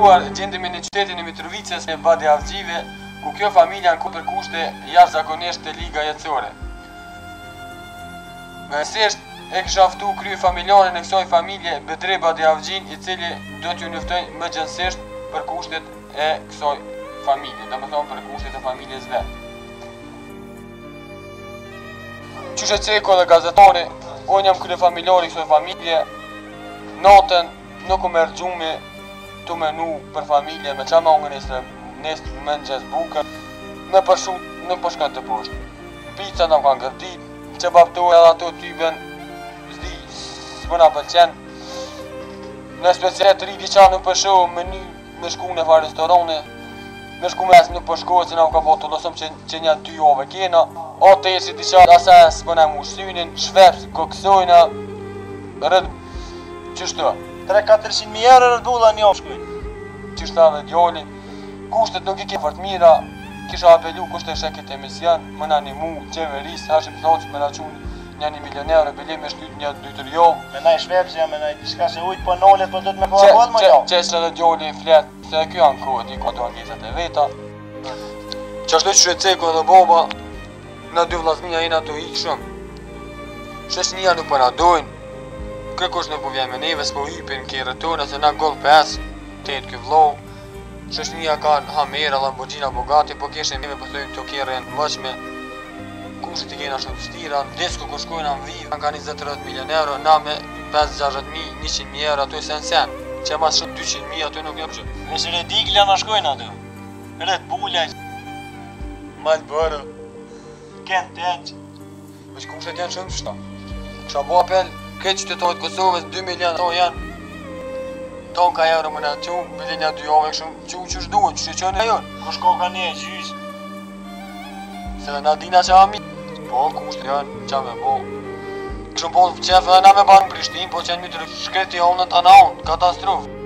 shkuar gjendemi në qytetin e Mitrovicës e Badi Avxhive, ku kjo familja në për kushte jashtëzakonisht të liga jetësore. Mësisht e kisha ftu krye familjarin e kësaj familje Bedre Badi Avxhin, i cili do t'ju njoftoj më gjërësisht për kushtet e kësaj familje, domethënë për kushtet e familjes vet. Qyshe Ceko dhe gazetari, unë jam krye familjari kësaj familje. Natën nuk u merr gjumi të menu për familje me qa mangë nesë më në gjesë bukën, me përshut nuk po shkën të poshtë. Pizza nuk kanë gërdit, që baptohet edhe ato tyben, zdi, s'pëna pëlqen. Në specialet të rriti qa nuk përshohë menu me shku në fa restorane, me shku mes nuk përshkohet që na ka po të lësëm që një 2 jave kena, o të esi t'i qatë asa s'pëna mu shtynin, shveps, koksojna, rëd, qështu? 300-400.000 euro Red Bulla një shkujnë. Qishta dhe djali, kushtet nuk i ke fort mira, kisha apelu kushtet sheket emision, më në animu, qeveris, hashim thoqë me në qunë një 1 milioner e beli me shtyt një 2-3 jo. Me naj shvepsja, me naj diska se ujtë po nollet, po dhët me po avod më jo. Qesë dhe djali i flet, se kjo janë kohët i ka do angizet e veta. Qashtu që Ceko dhe baba, në 2 vllaznia jena të ikshëm. Sheshnia nuk për na dojnë, kërkosh në po vjen me neve, s'po hypin kjerët tonë, se na gol 5, 8 kjo vlloh. Sheshnia ka Hamera, Lamborghini, Bugatti, po keshe neve po thojnë të kjerën mëqme. Kushtet i kena shumë të stira, desko ko shkojna në vivë, ka 20-30 milion euro, na me 50-60.000, 100.000 euro, ato i sen, që mas shumë 200.000, ato nuk jam që. Nëse Rediglia në shkojnë ato, Red Bulla, Malboro, Kent Edge. Veç kushtet janë shumë të shta. Qa bo apel, këtë qytetarët Kosovës, 2 milion, to janë tonka euro më në që, bile një 2 jave shumë, që shduhet, që qënë e jonë. Ko shko ka një gjys. Se dhe na dina që ami, po kushtet janë, qa me bo. Këshëm po qef edhe na me banë në Prishtinë, po qenë mi të shkreti onë në të naonë, katastrofë.